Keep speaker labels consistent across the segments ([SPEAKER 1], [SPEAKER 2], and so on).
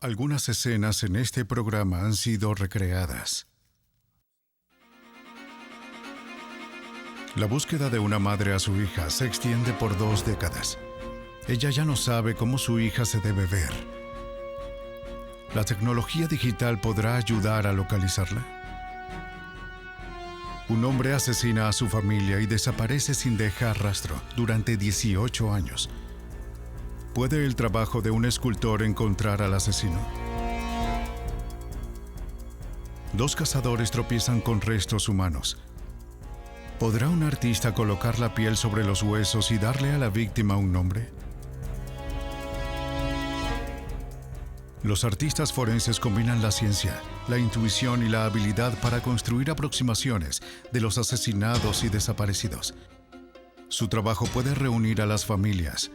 [SPEAKER 1] Algunas escenas en este programa han sido recreadas. La búsqueda de una madre a su hija se extiende por 2 décadas. Ella ya no sabe cómo su hija se debe ver. ¿La tecnología digital podrá ayudar a localizarla? Un hombre asesina a su familia y desaparece sin dejar rastro durante 18 años. ¿Puede el trabajo de un escultor encontrar al asesino? 2 cazadores tropiezan con restos humanos. ¿Podrá un artista colocar la piel sobre los huesos y darle a la víctima un nombre? Los artistas forenses combinan la ciencia, la intuición y la habilidad para construir aproximaciones de los asesinados y desaparecidos. Su trabajo puede reunir a las familias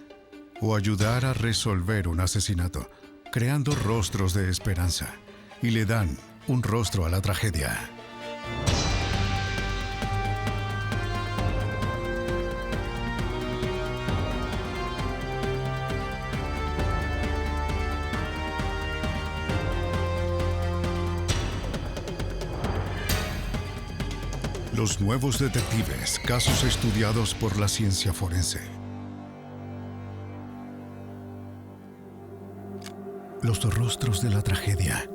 [SPEAKER 1] o ayudar a resolver un asesinato, creando rostros de esperanza, y le dan un rostro a la tragedia. Los nuevos detectives, casos estudiados por la ciencia forense. Los rostros de la tragedia.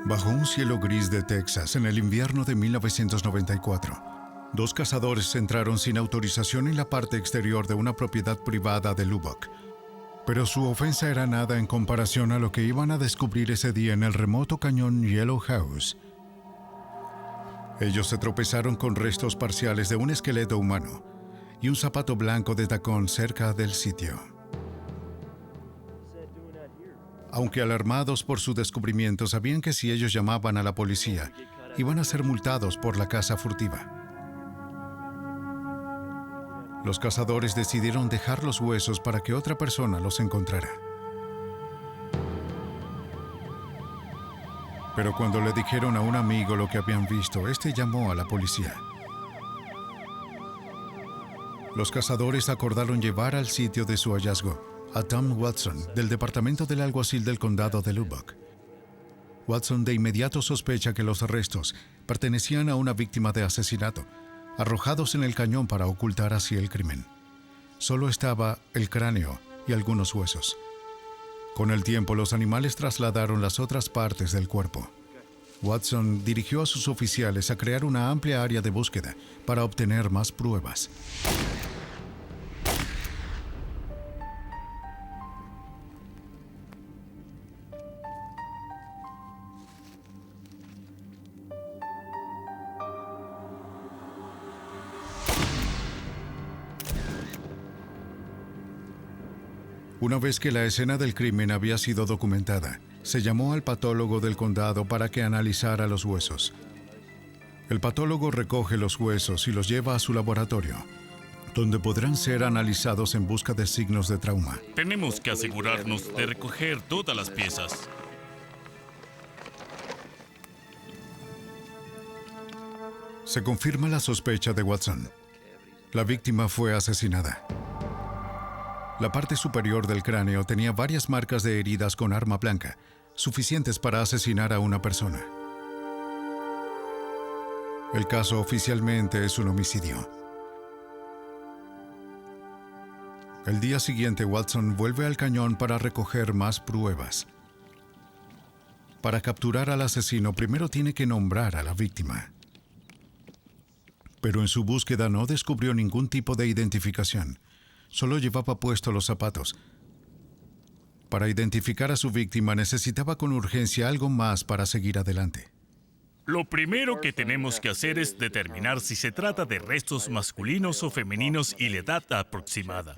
[SPEAKER 1] Bajo un cielo gris de Texas, en el invierno de 1994, 2 cazadores entraron sin autorización en la parte exterior de una propiedad privada de Lubbock. Pero su ofensa era nada en comparación a lo que iban a descubrir ese día en el remoto cañón Yellow House. Ellos se tropezaron con restos parciales de un esqueleto humano y un zapato blanco de tacón cerca del sitio. Aunque alarmados por su descubrimiento, sabían que si ellos llamaban a la policía, iban a ser multados por la caza furtiva. Los cazadores decidieron dejar los huesos para que otra persona los encontrara. Pero cuando le dijeron a un amigo lo que habían visto, este llamó a la policía. Los cazadores acordaron llevar al sitio de su hallazgo a Tom Watson, del departamento del alguacil del condado de Lubbock. Watson de inmediato sospecha que los restos pertenecían a una víctima de asesinato, arrojados en el cañón para ocultar así el crimen. Solo estaba el cráneo y algunos huesos. Con el tiempo, los animales trasladaron las otras partes del cuerpo. Watson dirigió a sus oficiales a crear una amplia área de búsqueda para obtener más pruebas. Una vez que la escena del crimen había sido documentada, se llamó al patólogo del condado para que analizara los huesos. El patólogo recoge los huesos y los lleva a su laboratorio, donde podrán ser analizados en busca de signos de trauma.
[SPEAKER 2] Tenemos que asegurarnos de recoger todas las piezas.
[SPEAKER 1] Se confirma la sospecha de Watson. La víctima fue asesinada. La parte superior del cráneo tenía varias marcas de heridas con arma blanca, suficientes para asesinar a una persona. El caso oficialmente es un homicidio. El día siguiente, Watson vuelve al cañón para recoger más pruebas. Para capturar al asesino, primero tiene que nombrar a la víctima. Pero en su búsqueda no descubrió ningún tipo de identificación. Solo llevaba puestos los zapatos. Para identificar a su víctima necesitaba con urgencia algo más para seguir adelante.
[SPEAKER 2] Lo primero que tenemos que hacer es determinar si se trata de restos masculinos o femeninos y la edad aproximada.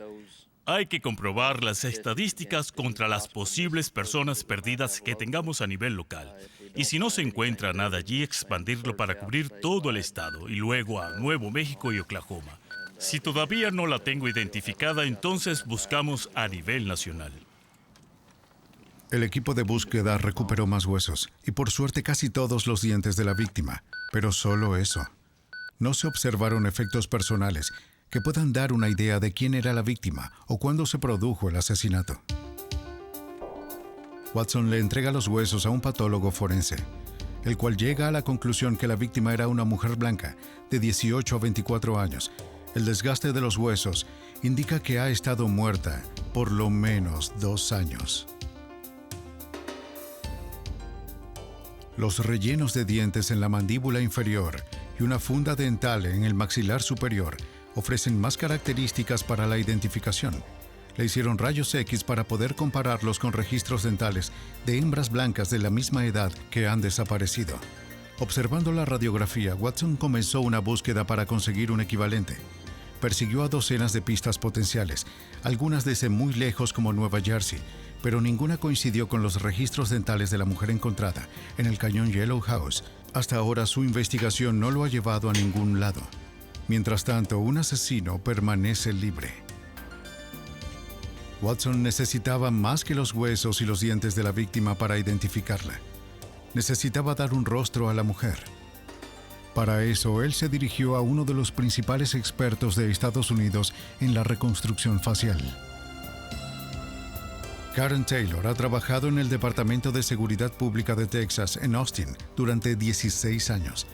[SPEAKER 2] Hay que comprobar las estadísticas contra las posibles personas perdidas que tengamos a nivel local. Y si no se encuentra nada allí, expandirlo para cubrir todo el estado y luego a Nuevo México y Oklahoma. Si todavía no la tengo identificada, entonces buscamos a nivel nacional.
[SPEAKER 1] El equipo de búsqueda recuperó más huesos y por suerte casi todos los dientes de la víctima, pero solo eso. No se observaron efectos personales que puedan dar una idea de quién era la víctima o cuándo se produjo el asesinato. Watson le entrega los huesos a un patólogo forense, el cual llega a la conclusión que la víctima era una mujer blanca de 18 a 24 años. El desgaste de los huesos indica que ha estado muerta por lo menos 2 años. Los rellenos de dientes en la mandíbula inferior y una funda dental en el maxilar superior ofrecen más características para la identificación. Le hicieron rayos X para poder compararlos con registros dentales de hembras blancas de la misma edad que han desaparecido. Observando la radiografía, Watson comenzó una búsqueda para conseguir un equivalente. Persiguió a docenas de pistas potenciales, algunas desde muy lejos como Nueva Jersey, pero ninguna coincidió con los registros dentales de la mujer encontrada en el cañón Yellow House. Hasta ahora su investigación no lo ha llevado a ningún lado. Mientras tanto, un asesino permanece libre. Watson necesitaba más que los huesos y los dientes de la víctima para identificarla. Necesitaba dar un rostro a la mujer. Para eso, él se dirigió a uno de los principales expertos de Estados Unidos en la reconstrucción facial. Karen Taylor ha trabajado en el Departamento de Seguridad Pública de Texas, en Austin, durante 16 años.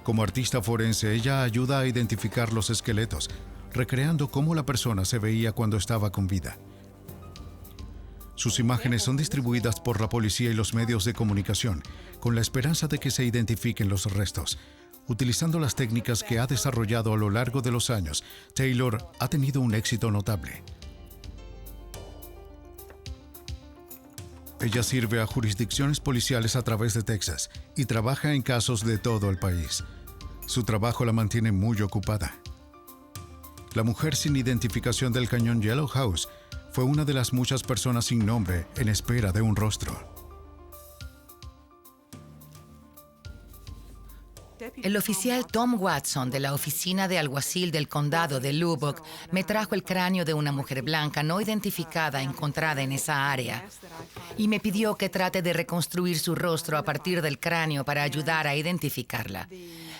[SPEAKER 1] Como artista forense, ella ayuda a identificar los esqueletos, recreando cómo la persona se veía cuando estaba con vida. Sus imágenes son distribuidas por la policía y los medios de comunicación, con la esperanza de que se identifiquen los restos. Utilizando las técnicas que ha desarrollado a lo largo de los años, Taylor ha tenido un éxito notable. Ella sirve a jurisdicciones policiales a través de Texas y trabaja en casos de todo el país. Su trabajo la mantiene muy ocupada. La mujer sin identificación del cañón Yellow House fue una de las muchas personas sin nombre en espera de un rostro.
[SPEAKER 3] El oficial Tom Watson de la oficina de alguacil del condado de Lubbock me trajo el cráneo de una mujer blanca no identificada encontrada en esa área y me pidió que trate de reconstruir su rostro a partir del cráneo para ayudar a identificarla.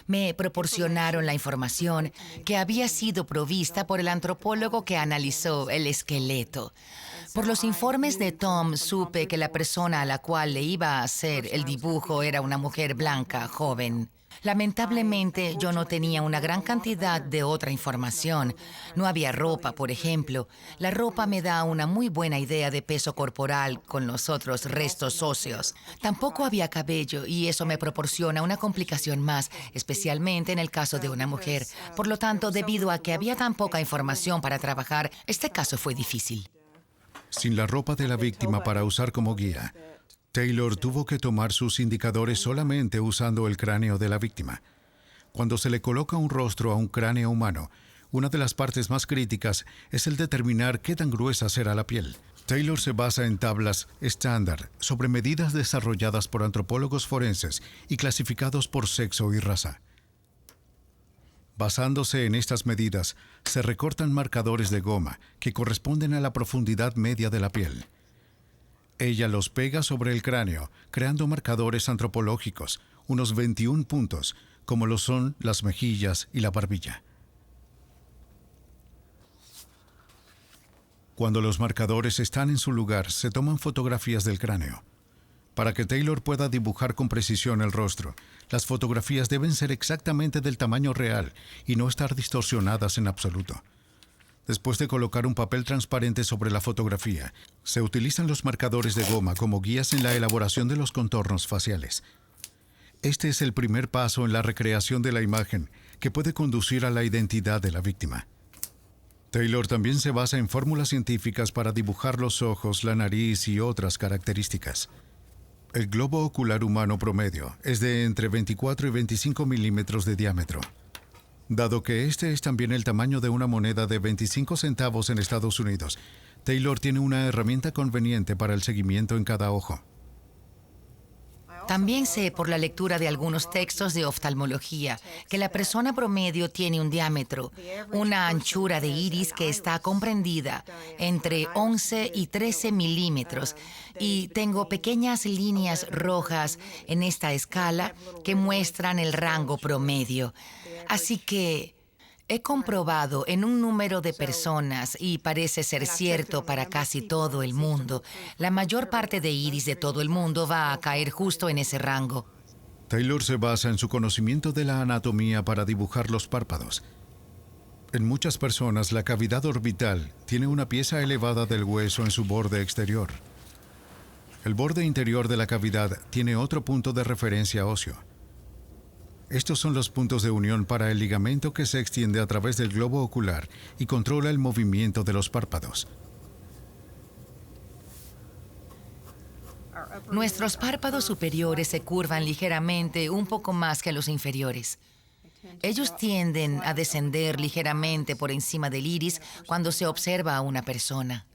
[SPEAKER 3] Me proporcionaron la información que había sido provista por el antropólogo que analizó el esqueleto. Por los informes de Tom, supe que la persona a la cual le iba a hacer el dibujo era una mujer blanca, joven. Lamentablemente, yo no tenía una gran cantidad de otra información. No había ropa, por ejemplo. La ropa me da una muy buena idea de peso corporal con los otros restos óseos. Tampoco había cabello y eso me proporciona una complicación más, especialmente en el caso de una mujer. Por lo tanto, debido a que había tan poca información para trabajar, este caso fue difícil.
[SPEAKER 1] Sin la ropa de la víctima para usar como guía, Taylor tuvo que tomar sus indicadores solamente usando el cráneo de la víctima. Cuando se le coloca un rostro a un cráneo humano, una de las partes más críticas es el determinar qué tan gruesa será la piel. Taylor se basa en tablas estándar sobre medidas desarrolladas por antropólogos forenses y clasificados por sexo y raza. Basándose en estas medidas, se recortan marcadores de goma que corresponden a la profundidad media de la piel. Ella los pega sobre el cráneo, creando marcadores antropológicos, unos 21 puntos, como lo son las mejillas y la barbilla. Cuando los marcadores están en su lugar, se toman fotografías del cráneo. Para que Taylor pueda dibujar con precisión el rostro, las fotografías deben ser exactamente del tamaño real y no estar distorsionadas en absoluto. Después de colocar un papel transparente sobre la fotografía, se utilizan los marcadores de goma como guías en la elaboración de los contornos faciales. Este es el primer paso en la recreación de la imagen que puede conducir a la identidad de la víctima. Taylor también se basa en fórmulas científicas para dibujar los ojos, la nariz y otras características. El globo ocular humano promedio es de entre 24 y 25 milímetros de diámetro. Dado que este es también el tamaño de una moneda de 25 centavos en Estados Unidos, Taylor tiene una herramienta conveniente para el seguimiento en cada ojo.
[SPEAKER 3] También sé por la lectura de algunos textos de oftalmología que la persona promedio tiene un diámetro, una anchura de iris que está comprendida entre 11 y 13 milímetros y tengo pequeñas líneas rojas en esta escala que muestran el rango promedio. Así que He comprobado en un número de personas, y parece ser cierto para casi todo el mundo, la mayor parte de iris de todo el mundo va a caer justo en ese rango.
[SPEAKER 1] Taylor se basa en su conocimiento de la anatomía para dibujar los párpados. En muchas personas, la cavidad orbital tiene una pieza elevada del hueso en su borde exterior. El borde interior de la cavidad tiene otro punto de referencia óseo. Estos son los puntos de unión para el ligamento que se extiende a través del globo ocular y controla el movimiento de los párpados.
[SPEAKER 3] Nuestros párpados superiores se curvan ligeramente, un poco más que los inferiores. Ellos tienden a descender ligeramente por encima del iris cuando se observa a una persona.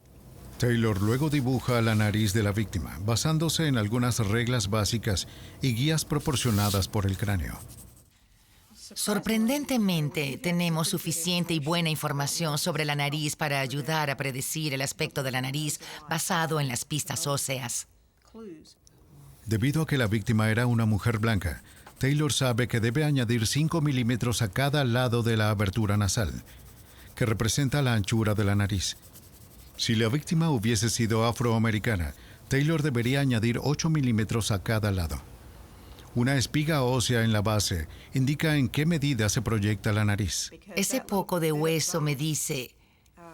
[SPEAKER 1] Taylor luego dibuja la nariz de la víctima, basándose en algunas reglas básicas y guías proporcionadas por el cráneo.
[SPEAKER 3] Sorprendentemente, tenemos suficiente y buena información sobre la nariz para ayudar a predecir el aspecto de la nariz basado en las pistas óseas.
[SPEAKER 1] Debido a que la víctima era una mujer blanca, Taylor sabe que debe añadir 5 milímetros a cada lado de la abertura nasal, que representa la anchura de la nariz. Si la víctima hubiese sido afroamericana, Taylor debería añadir 8 milímetros a cada lado. Una espiga ósea en la base indica en qué medida se proyecta la nariz.
[SPEAKER 3] Ese poco de hueso me dice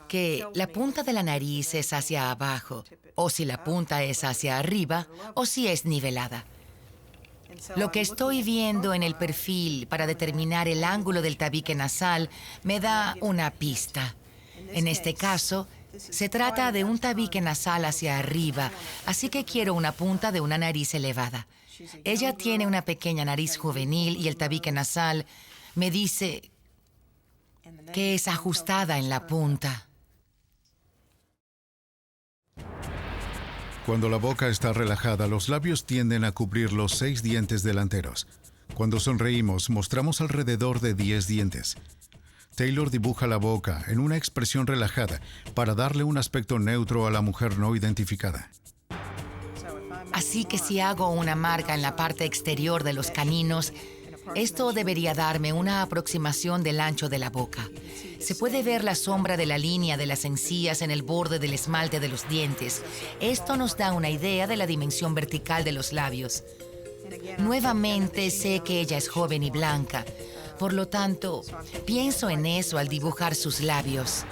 [SPEAKER 3] que la punta de la nariz es hacia abajo, o si la punta es hacia arriba, o si es nivelada. Lo que estoy viendo en el perfil para determinar el ángulo del tabique nasal me da una pista. En este caso, se trata de un tabique nasal hacia arriba, así que quiero una punta de una nariz elevada. Ella tiene una pequeña nariz juvenil y el tabique nasal me dice que es ajustada en la punta.
[SPEAKER 1] Cuando la boca está relajada, los labios tienden a cubrir los 6 dientes delanteros. Cuando sonreímos, mostramos alrededor de 10 dientes. Taylor dibuja la boca en una expresión relajada para darle un aspecto neutro a la mujer no identificada.
[SPEAKER 3] Así que si hago una marca en la parte exterior de los caninos, esto debería darme una aproximación del ancho de la boca. Se puede ver la sombra de la línea de las encías en el borde del esmalte de los dientes. Esto nos da una idea de la dimensión vertical de los labios. Nuevamente sé que ella es joven y blanca. Por lo tanto, pienso en eso al dibujar sus labios.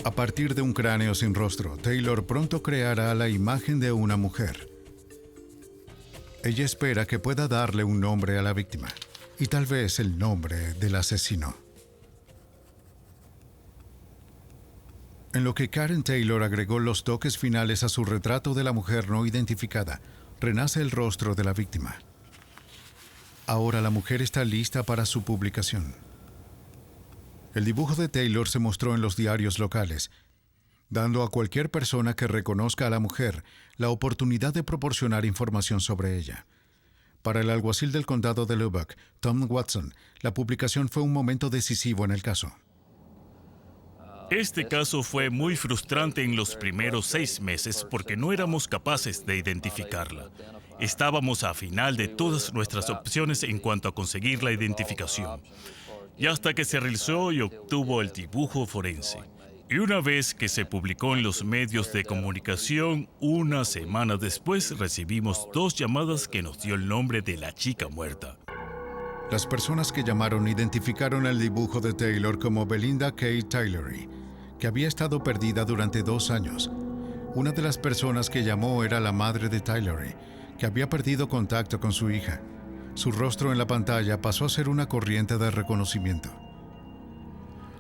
[SPEAKER 1] A partir de un cráneo sin rostro, Taylor pronto creará la imagen de una mujer. Ella espera que pueda darle un nombre a la víctima, y tal vez el nombre del asesino. En lo que Karen Taylor agregó los toques finales a su retrato de la mujer no identificada, renace el rostro de la víctima. Ahora la mujer está lista para su publicación. El dibujo de Taylor se mostró en los diarios locales, dando a cualquier persona que reconozca a la mujer la oportunidad de proporcionar información sobre ella. Para el alguacil del condado de Lubbock, Tom Watson, la publicación fue un momento decisivo en el caso.
[SPEAKER 2] Este caso fue muy frustrante en los primeros 6 meses porque no éramos capaces de identificarla. Estábamos a final de todas nuestras opciones en cuanto a conseguir la identificación. Y hasta que se realizó y obtuvo el dibujo forense. Y una vez que se publicó en los medios de comunicación, una semana después recibimos 2 llamadas que nos dio el nombre de la chica muerta.
[SPEAKER 1] Las personas que llamaron identificaron el dibujo de Taylor como Belinda Kay Tillery, que había estado perdida durante 2 años. Una de las personas que llamó era la madre de Tillery, que había perdido contacto con su hija. Su rostro en la pantalla pasó a ser una corriente de reconocimiento.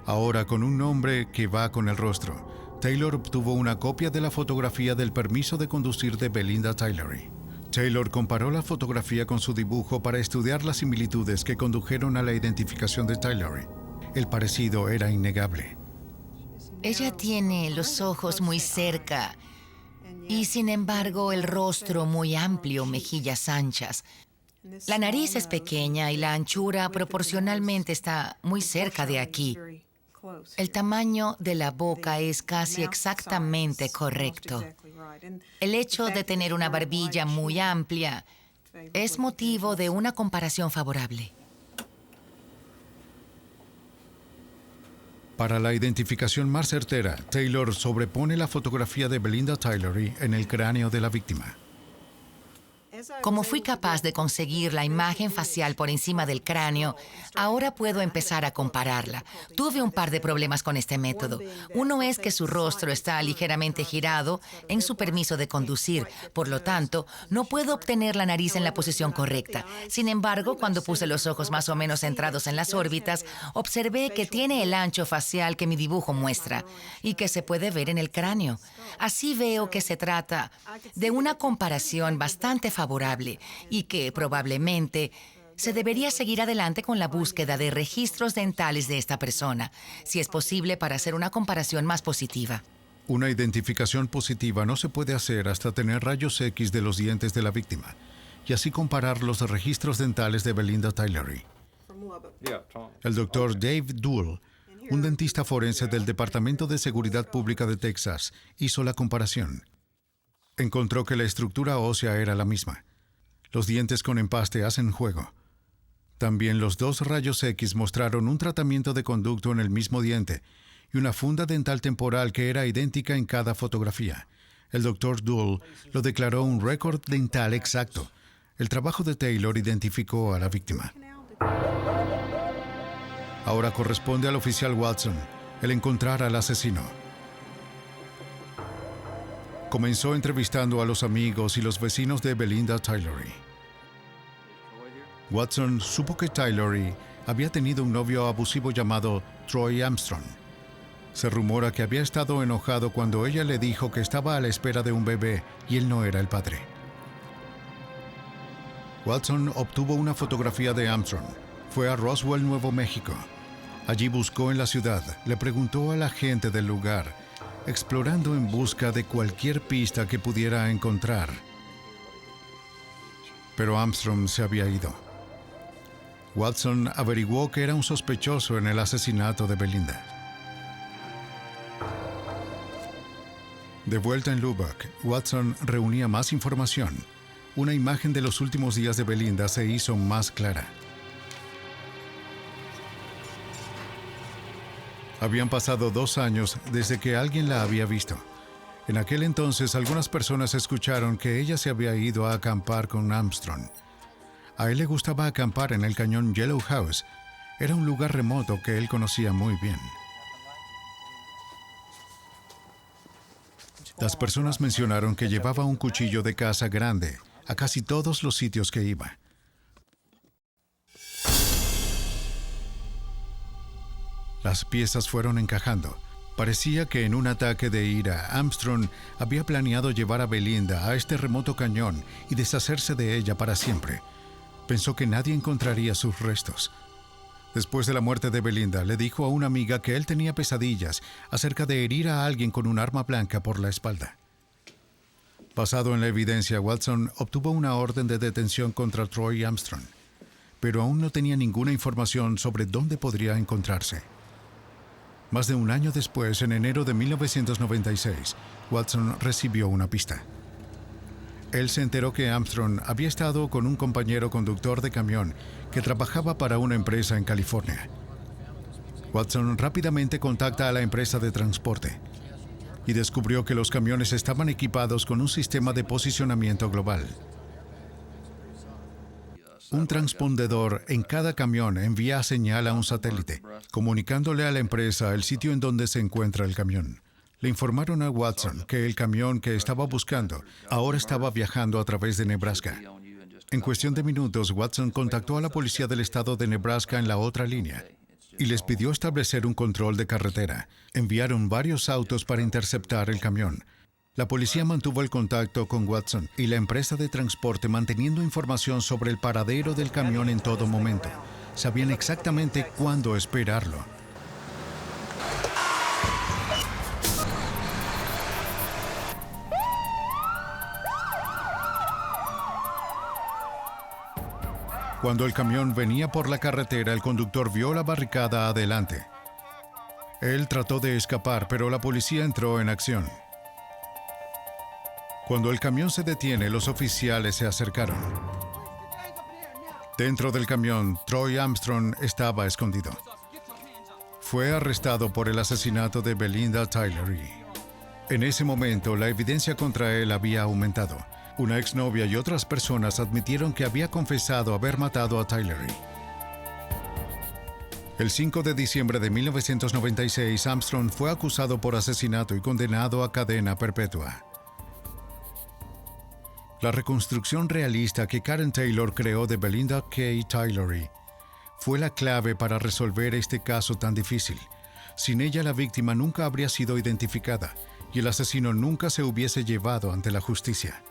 [SPEAKER 1] Ahora, con un nombre que va con el rostro, Taylor obtuvo una copia de la fotografía del permiso de conducir de Belinda Tillery. Taylor comparó la fotografía con su dibujo para estudiar las similitudes que condujeron a la identificación de Tillery. El parecido era innegable.
[SPEAKER 3] Ella tiene los ojos muy cerca y, sin embargo, el rostro muy amplio, mejillas anchas. La nariz es pequeña y la anchura proporcionalmente está muy cerca de aquí. El tamaño de la boca es casi exactamente correcto. El hecho de tener una barbilla muy amplia es motivo de una comparación favorable.
[SPEAKER 1] Para la identificación más certera, Taylor sobrepone la fotografía de Belinda Tylery en el cráneo de la víctima.
[SPEAKER 3] Como fui capaz de conseguir la imagen facial por encima del cráneo, ahora puedo empezar a compararla. Tuve un par de problemas con este método. Uno es que su rostro está ligeramente girado en su permiso de conducir. Por lo tanto, no puedo obtener la nariz en la posición correcta. Sin embargo, cuando puse los ojos más o menos centrados en las órbitas, observé que tiene el ancho facial que mi dibujo muestra y que se puede ver en el cráneo. Así veo que se trata de una comparación bastante favorable y que probablemente se debería seguir adelante con la búsqueda de registros dentales de esta persona, si es posible, para hacer una comparación más positiva.
[SPEAKER 1] Una identificación positiva no se puede hacer hasta tener rayos X de los dientes de la víctima y así comparar los registros dentales de Belinda Tylery. El doctor Dave Duell, un dentista forense del Departamento de Seguridad Pública de Texas, hizo la comparación. Encontró que la estructura ósea era la misma. Los dientes con empaste hacen juego. También los dos rayos X mostraron un tratamiento de conducto en el mismo diente y una funda dental temporal que era idéntica en cada fotografía. El Dr. Duell lo declaró un récord dental exacto. El trabajo de Taylor identificó a la víctima. Ahora corresponde al oficial Watson el encontrar al asesino. Comenzó entrevistando a los amigos y los vecinos de Belinda Tylery. Watson supo que Tylery había tenido un novio abusivo llamado Troy Armstrong. Se rumora que había estado enojado cuando ella le dijo que estaba a la espera de un bebé y él no era el padre. Watson obtuvo una fotografía de Armstrong. Fue a Roswell, Nuevo México. Allí buscó en la ciudad, le preguntó a la gente del lugar, explorando en busca de cualquier pista que pudiera encontrar. Pero Armstrong se había ido. Watson averiguó que era un sospechoso en el asesinato de Belinda. De vuelta en Lubbock, Watson reunía más información. Una imagen de los últimos días de Belinda se hizo más clara. Habían pasado 2 años desde que alguien la había visto. En aquel entonces, algunas personas escucharon que ella se había ido a acampar con Armstrong. A él le gustaba acampar en el cañón Yellow House. Era un lugar remoto que él conocía muy bien. Las personas mencionaron que llevaba un cuchillo de caza grande a casi todos los sitios que iba. Las piezas fueron encajando. Parecía que en un ataque de ira, Armstrong había planeado llevar a Belinda a este remoto cañón y deshacerse de ella para siempre. Pensó que nadie encontraría sus restos. Después de la muerte de Belinda, le dijo a una amiga que él tenía pesadillas acerca de herir a alguien con un arma blanca por la espalda. Basado en la evidencia, Watson obtuvo una orden de detención contra Troy Armstrong, pero aún no tenía ninguna información sobre dónde podría encontrarse. Más de un año después, en enero de 1996, Watson recibió una pista. Él se enteró que Armstrong había estado con un compañero conductor de camión que trabajaba para una empresa en California. Watson rápidamente contacta a la empresa de transporte y descubrió que los camiones estaban equipados con un sistema de posicionamiento global. Un transpondedor en cada camión envía señal a un satélite, comunicándole a la empresa el sitio en donde se encuentra el camión. Le informaron a Watson que el camión que estaba buscando ahora estaba viajando a través de Nebraska. En cuestión de minutos, Watson contactó a la policía del estado de Nebraska en la otra línea y les pidió establecer un control de carretera. Enviaron varios autos para interceptar el camión. La policía mantuvo el contacto con Watson y la empresa de transporte manteniendo información sobre el paradero del camión en todo momento. Sabían exactamente cuándo esperarlo. Cuando el camión venía por la carretera, el conductor vio la barricada adelante. Él trató de escapar, pero la policía entró en acción. Cuando el camión se detiene, los oficiales se acercaron. Dentro del camión, Troy Armstrong estaba escondido. fue arrestado por el asesinato de Belinda Tillery. En ese momento, la evidencia contra él había aumentado. Una exnovia y otras personas admitieron que había confesado haber matado a Tillery. El 5 de diciembre de 1996, Armstrong fue acusado por asesinato y condenado a cadena perpetua. La reconstrucción realista que Karen Taylor creó de Belinda K. Tillery fue la clave para resolver este caso tan difícil. Sin ella, la víctima nunca habría sido identificada y el asesino nunca se hubiese llevado ante la justicia.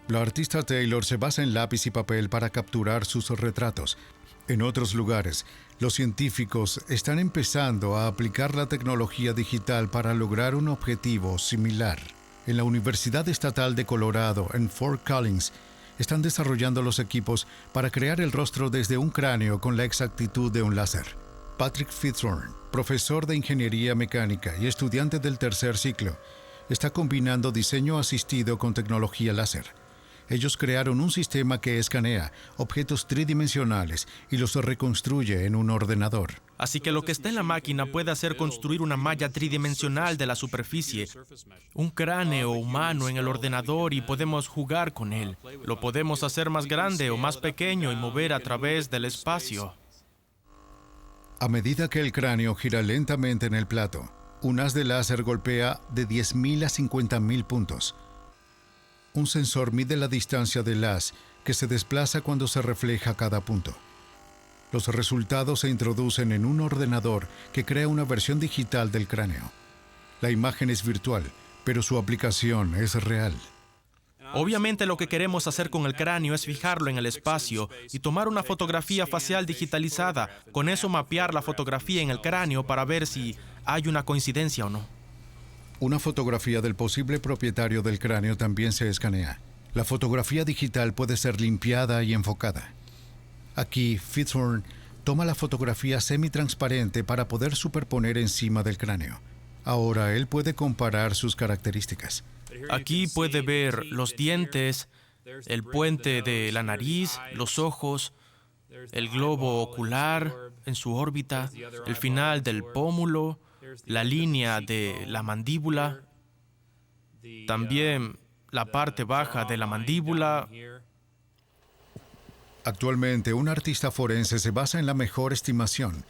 [SPEAKER 1] La artista Taylor se basa en lápiz y papel para capturar sus retratos. En otros lugares, los científicos están empezando a aplicar la tecnología digital para lograr un objetivo similar. En la Universidad Estatal de Colorado, en Fort Collins, están desarrollando los equipos para crear el rostro desde un cráneo con la exactitud de un láser. Patrick Fitzhorn, profesor de ingeniería mecánica y estudiante del tercer ciclo, está combinando diseño asistido con tecnología láser. Ellos crearon un sistema que escanea objetos tridimensionales y los reconstruye en un ordenador.
[SPEAKER 4] Así que lo que está en la máquina puede hacer construir una malla tridimensional de la superficie, un cráneo humano en el ordenador, y podemos jugar con él. Lo podemos hacer más grande o más pequeño y mover a través del espacio.
[SPEAKER 1] A medida que el cráneo gira lentamente en el plato, un haz de láser golpea de 10.000 a 50.000 puntos. Un sensor mide la distancia del haz que se desplaza cuando se refleja cada punto. Los resultados se introducen en un ordenador que crea una versión digital del cráneo. La imagen es virtual, pero su aplicación es real.
[SPEAKER 4] Obviamente lo que queremos hacer con el cráneo es fijarlo en el espacio y tomar una fotografía facial digitalizada. Con eso mapear la fotografía en el cráneo para ver si hay una coincidencia o no.
[SPEAKER 1] Una fotografía del posible propietario del cráneo también se escanea. La fotografía digital puede ser limpiada y enfocada. Aquí, Fitzhorn toma la fotografía semitransparente para poder superponer encima del cráneo. Ahora él puede comparar sus características.
[SPEAKER 4] Aquí puede ver los dientes, el puente de la nariz, los ojos, el globo ocular en su órbita, el final del pómulo, la línea de la mandíbula, también la parte baja de la mandíbula.
[SPEAKER 1] Actualmente, un artista forense se basa en la mejor estimación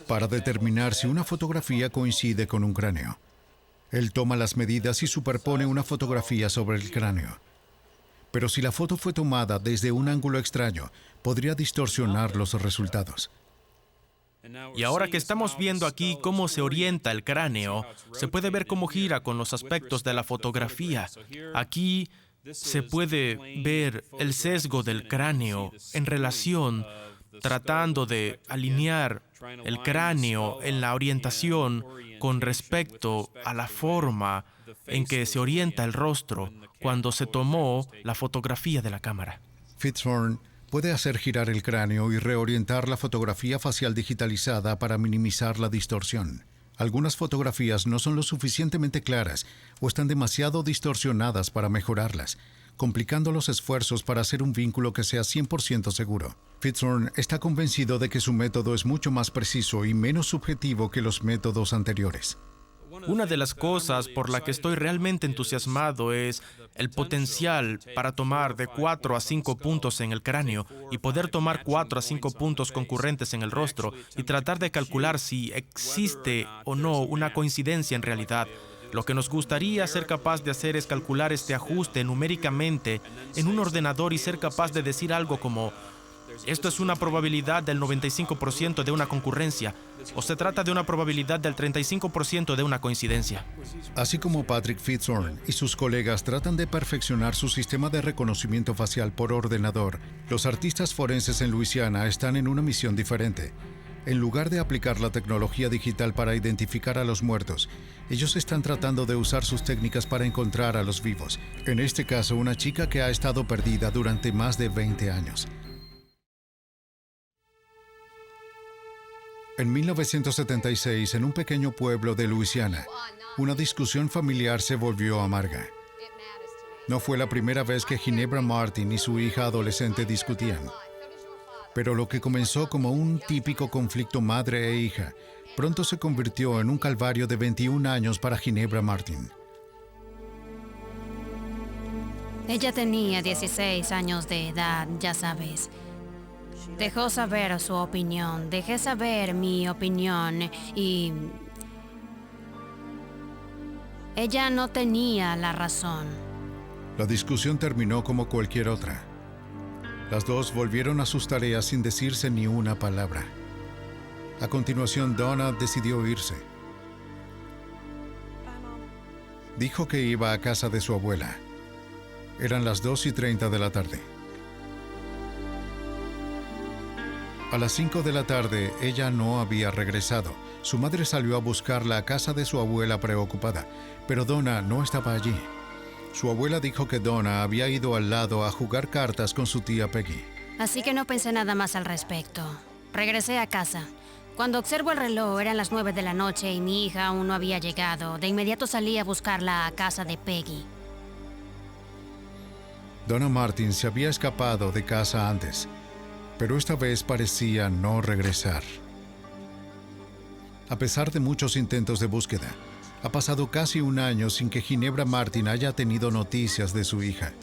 [SPEAKER 1] para determinar si una fotografía coincide con un cráneo. Él toma las medidas y superpone una fotografía sobre el cráneo. Pero si la foto fue tomada desde un ángulo extraño, podría distorsionar los resultados.
[SPEAKER 4] Y ahora que estamos viendo aquí cómo se orienta el cráneo, se puede ver cómo gira con los aspectos de la fotografía. Aquí se puede ver el sesgo del cráneo en relación, tratando de alinear el cráneo en la orientación con respecto a la forma en que se orienta el rostro cuando se tomó la fotografía de la cámara.
[SPEAKER 1] Fitzhorn puede hacer girar el cráneo y reorientar la fotografía facial digitalizada para minimizar la distorsión. Algunas fotografías no son lo suficientemente claras o están demasiado distorsionadas para mejorarlas, complicando los esfuerzos para hacer un vínculo que sea 100% seguro. Fitzhorn está convencido de que su método es mucho más preciso y menos subjetivo que los métodos anteriores.
[SPEAKER 4] Una de las cosas por la que estoy realmente entusiasmado es el potencial para tomar de 4 a 5 puntos en el cráneo y poder tomar 4 a 5 puntos concurrentes en el rostro y tratar de calcular si existe o no una coincidencia en realidad. Lo que nos gustaría ser capaz de hacer es calcular este ajuste numéricamente en un ordenador y ser capaz de decir algo como: esto es una probabilidad del 95% de una concurrencia, o se trata de una probabilidad del 35% de una coincidencia.
[SPEAKER 1] Así como Patrick Fitzhorn y sus colegas tratan de perfeccionar su sistema de reconocimiento facial por ordenador, los artistas forenses en Luisiana están en una misión diferente. En lugar de aplicar la tecnología digital para identificar a los muertos, ellos están tratando de usar sus técnicas para encontrar a los vivos. En este caso, una chica que ha estado perdida durante más de 20 años. En 1976, en un pequeño pueblo de Luisiana, una discusión familiar se volvió amarga. No fue la primera vez que Ginebra Martin y su hija adolescente discutían. Pero lo que comenzó como un típico conflicto madre e hija, pronto se convirtió en un calvario de 21 años para Ginebra Martin.
[SPEAKER 5] Ella tenía 16 años de edad, ya sabes. Dejó saber su opinión, dejé saber mi opinión y... ella no tenía la razón.
[SPEAKER 1] La discusión terminó como cualquier otra. Las dos volvieron a sus tareas sin decirse ni una palabra. A continuación, Donna decidió irse. Dijo que iba a casa de su abuela. Eran las 2:30 de la tarde. A las 5 de la tarde, ella no había regresado. Su madre salió a buscarla a casa de su abuela preocupada, pero Donna no estaba allí. Su abuela dijo que Donna había ido al lado a jugar cartas con su tía Peggy.
[SPEAKER 5] Así que no pensé nada más al respecto. Regresé a casa. Cuando observo el reloj, eran las 9 de la noche y mi hija aún no había llegado. De inmediato salí a buscarla a casa de Peggy.
[SPEAKER 1] Donna Martin se había escapado de casa antes, pero esta vez parecía no regresar. A pesar de muchos intentos de búsqueda, ha pasado casi un año sin que Ginebra Martin haya tenido noticias de su hija.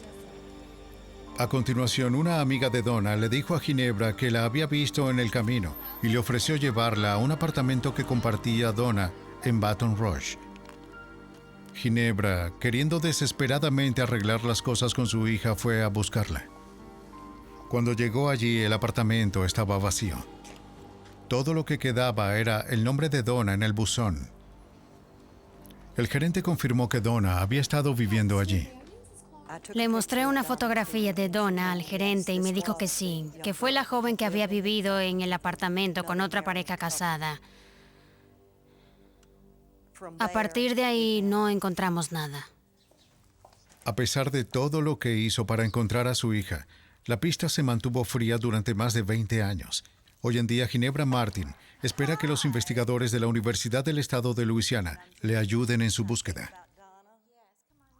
[SPEAKER 1] A continuación, una amiga de Donna le dijo a Ginebra que la había visto en el camino y le ofreció llevarla a un apartamento que compartía Donna en Baton Rouge. Ginebra, queriendo desesperadamente arreglar las cosas con su hija, fue a buscarla. Cuando llegó allí, el apartamento estaba vacío. Todo lo que quedaba era el nombre de Donna en el buzón. El gerente confirmó que Donna había estado viviendo allí.
[SPEAKER 5] Le mostré una fotografía de Donna al gerente y me dijo que sí, que fue la joven que había vivido en el apartamento con otra pareja casada. A partir de ahí no encontramos nada.
[SPEAKER 1] A pesar de todo lo que hizo para encontrar a su hija, la pista se mantuvo fría durante más de 20 años. Hoy en día, Ginebra Martin espera que los investigadores de la Universidad del Estado de Luisiana le ayuden en su búsqueda.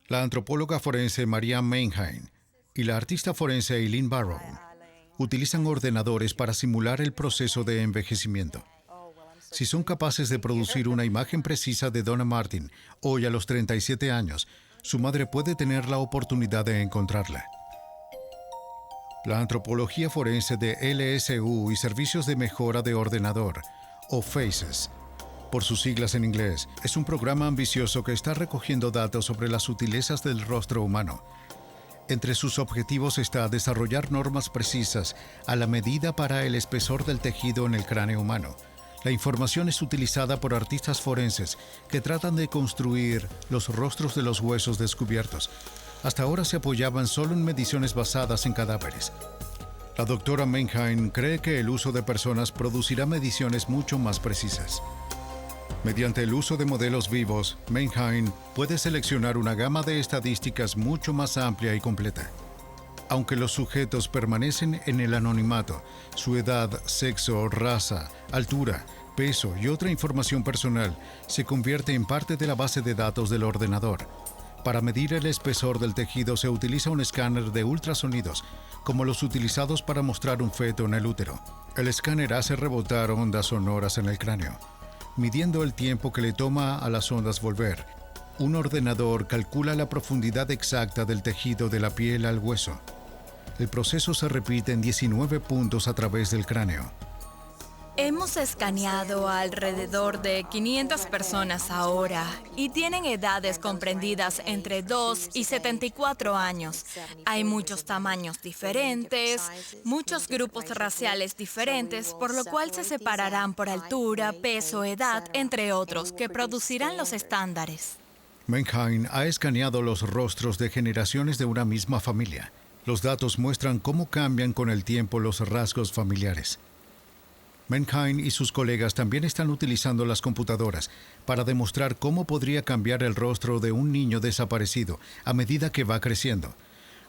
[SPEAKER 1] La antropóloga forense Maria Mannheim y la artista forense Eileen Barrow utilizan ordenadores para simular el proceso de envejecimiento. Si son capaces de producir una imagen precisa de Donna Martin hoy a los 37 años, su madre puede tener la oportunidad de encontrarla. La antropología forense de LSU y Servicios de Mejora de Ordenador, o FACES, por sus siglas en inglés, es un programa ambicioso que está recogiendo datos sobre las sutilezas del rostro humano. Entre sus objetivos está desarrollar normas precisas a la medida para el espesor del tejido en el cráneo humano. La información es utilizada por artistas forenses que tratan de construir los rostros de los huesos descubiertos. Hasta ahora se apoyaban solo en mediciones basadas en cadáveres. La doctora Mannheim cree que el uso de personas producirá mediciones mucho más precisas. Mediante el uso de modelos vivos, Mannheim puede seleccionar una gama de estadísticas mucho más amplia y completa. Aunque los sujetos permanecen en el anonimato, su edad, sexo, raza, altura, peso y otra información personal se convierte en parte de la base de datos del ordenador. Para medir el espesor del tejido se utiliza un escáner de ultrasonidos, como los utilizados para mostrar un feto en el útero. El escáner hace rebotar ondas sonoras en el cráneo, midiendo el tiempo que le toma a las ondas volver. Un ordenador calcula la profundidad exacta del tejido de la piel al hueso. El proceso se repite en 19 puntos a través del cráneo.
[SPEAKER 6] Hemos escaneado a alrededor de 500 personas ahora y tienen edades comprendidas entre 2 y 74 años. Hay muchos tamaños diferentes, muchos grupos raciales diferentes, por lo cual se separarán por altura, peso, edad, entre otros, que producirán los estándares.
[SPEAKER 1] Mannheim ha escaneado los rostros de generaciones de una misma familia. Los datos muestran cómo cambian con el tiempo los rasgos familiares. Mannheim y sus colegas también están utilizando las computadoras para demostrar cómo podría cambiar el rostro de un niño desaparecido a medida que va creciendo.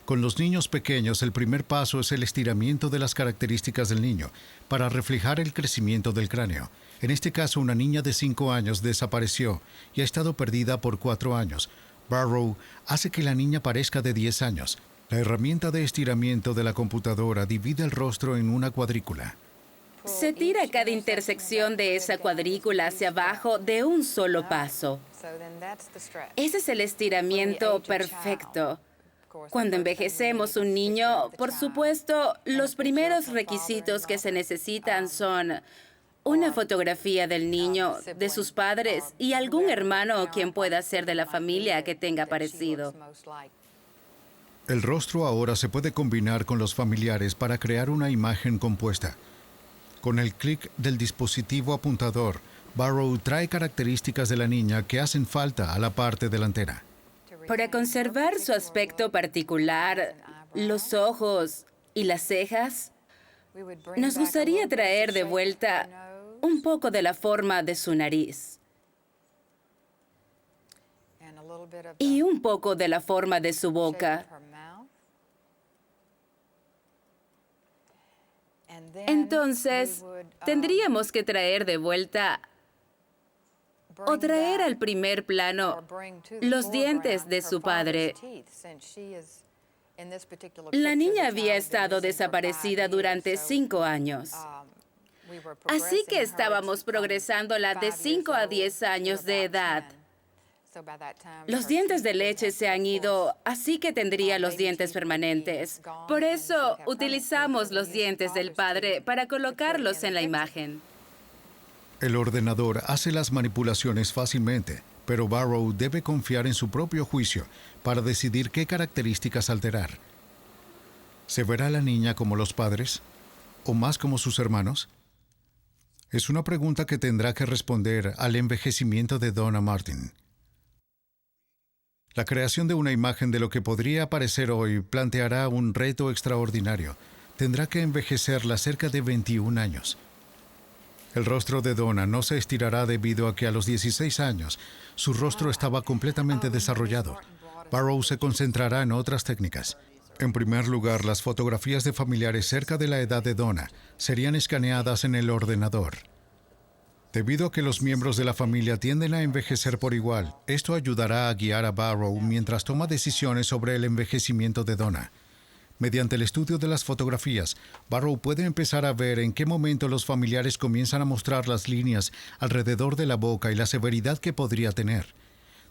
[SPEAKER 1] Con los niños pequeños, el primer paso es el estiramiento de las características del niño para reflejar el crecimiento del cráneo. En este caso, una niña de 5 años desapareció y ha estado perdida por 4 años. Barrow hace que la niña parezca de 10 años. La herramienta de estiramiento de la computadora divide el rostro en una cuadrícula.
[SPEAKER 7] Se tira cada intersección de esa cuadrícula hacia abajo de un solo paso. Ese es el estiramiento perfecto. Cuando envejecemos un niño, por supuesto, los primeros requisitos que se necesitan son una fotografía del niño, de sus padres y algún hermano o quien pueda ser de la familia que tenga parecido.
[SPEAKER 1] El rostro ahora se puede combinar con los familiares para crear una imagen compuesta. Con el clic del dispositivo apuntador, Barrow trae características de la niña que hacen falta a la parte delantera.
[SPEAKER 7] Para conservar su aspecto particular, los ojos y las cejas, nos gustaría traer de vuelta un poco de la forma de su nariz y un poco de la forma de su boca. Entonces, tendríamos que traer de vuelta o traer al primer plano los dientes de su padre. La niña había estado desaparecida durante 5 años. Así que estábamos progresándola de 5 a 10 años de edad. Los dientes de leche se han ido, así que tendría los dientes permanentes. Por eso utilizamos los dientes del padre para colocarlos en la imagen.
[SPEAKER 1] El ordenador hace las manipulaciones fácilmente, pero Barrow debe confiar en su propio juicio para decidir qué características alterar. ¿Se verá la niña como los padres? ¿O más como sus hermanos? Es una pregunta que tendrá que responder al envejecimiento de Donna Martin. La creación de una imagen de lo que podría parecer hoy planteará un reto extraordinario. Tendrá que envejecerla cerca de 21 años. El rostro de Donna no se estirará debido a que a los 16 años su rostro estaba completamente desarrollado. Barrow se concentrará en otras técnicas. En primer lugar, las fotografías de familiares cerca de la edad de Donna serían escaneadas en el ordenador. Debido a que los miembros de la familia tienden a envejecer por igual, esto ayudará a guiar a Barrow mientras toma decisiones sobre el envejecimiento de Donna. Mediante el estudio de las fotografías, Barrow puede empezar a ver en qué momento los familiares comienzan a mostrar las líneas alrededor de la boca y la severidad que podría tener.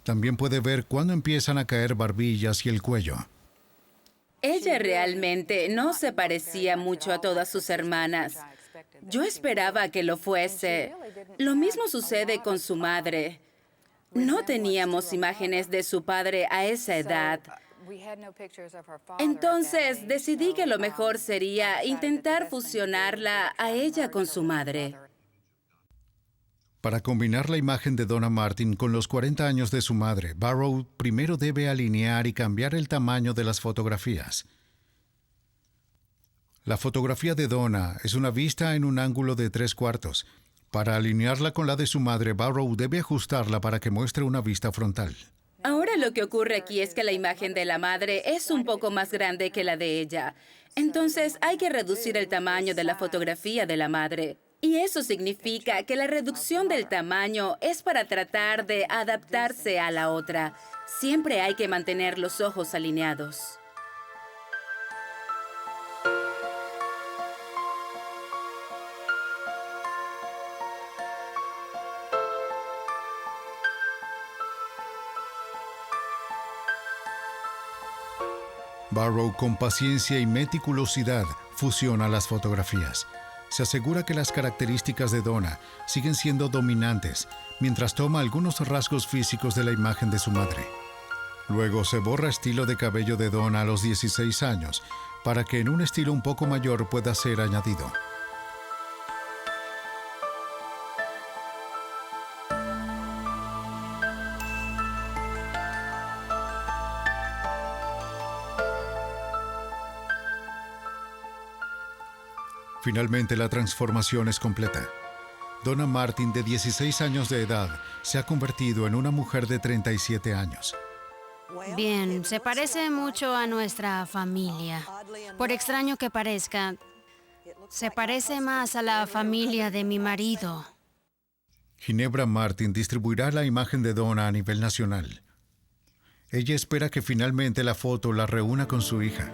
[SPEAKER 1] También puede ver cuándo empiezan a caer barbillas y el cuello.
[SPEAKER 7] Ella realmente no se parecía mucho a todas sus hermanas. Yo esperaba que lo fuese. Lo mismo sucede con su madre. No teníamos imágenes de su padre a esa edad. Entonces decidí que lo mejor sería intentar fusionarla a ella con su madre.
[SPEAKER 1] Para combinar la imagen de Donna Martin con los 40 años de su madre, Barrow primero debe alinear y cambiar el tamaño de las fotografías. La fotografía de Donna es una vista en un ángulo de 3/4. Para alinearla con la de su madre, Barrow debe ajustarla para que muestre una vista frontal.
[SPEAKER 7] Ahora lo que ocurre aquí es que la imagen de la madre es un poco más grande que la de ella. Entonces hay que reducir el tamaño de la fotografía de la madre. Y eso significa que la reducción del tamaño es para tratar de adaptarse a la otra. Siempre hay que mantener los ojos alineados.
[SPEAKER 1] Barrow, con paciencia y meticulosidad, fusiona las fotografías. Se asegura que las características de Donna siguen siendo dominantes, mientras toma algunos rasgos físicos de la imagen de su madre. Luego se borra estilo de cabello de Donna a los 16 años, para que en un estilo un poco mayor pueda ser añadido. Finalmente, la transformación es completa. Donna Martin, de 16 años de edad, se ha convertido en una mujer de 37 años.
[SPEAKER 5] Bien, se parece mucho a nuestra familia. Por extraño que parezca, se parece más a la familia de mi marido.
[SPEAKER 1] Ginebra Martin distribuirá la imagen de Donna a nivel nacional. Ella espera que finalmente la foto la reúna con su hija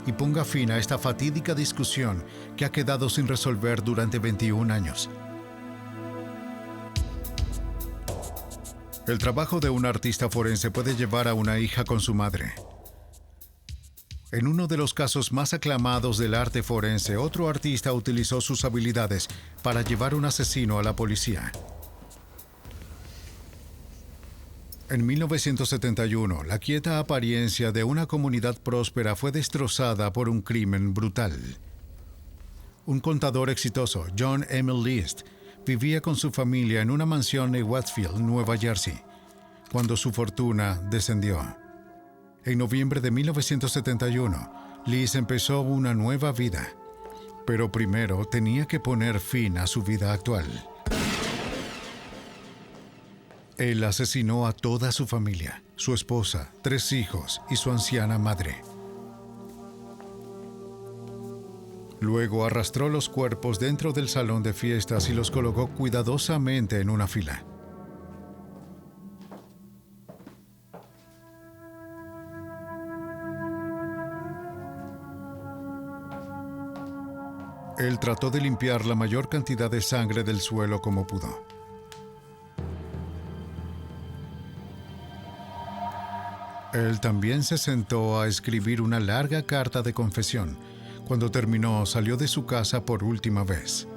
[SPEAKER 1] y ponga fin a esta fatídica discusión que ha quedado sin resolver durante 21 años. El trabajo de un artista forense puede llevar a una hija con su madre. En uno de los casos más aclamados del arte forense, otro artista utilizó sus habilidades para llevar un asesino a la policía. En 1971, la quieta apariencia de una comunidad próspera fue destrozada por un crimen brutal. Un contador exitoso, John Emil List, vivía con su familia en una mansión en Westfield, Nueva Jersey, cuando su fortuna descendió. En noviembre de 1971, List empezó una nueva vida, pero primero tenía que poner fin a su vida actual. Él asesinó a toda su familia, su esposa, 3 hijos y su anciana madre. Luego arrastró los cuerpos dentro del salón de fiestas y los colocó cuidadosamente en una fila. Él trató de limpiar la mayor cantidad de sangre del suelo como pudo. Él también se sentó a escribir una larga carta de confesión. Cuando terminó, salió de su casa por última vez.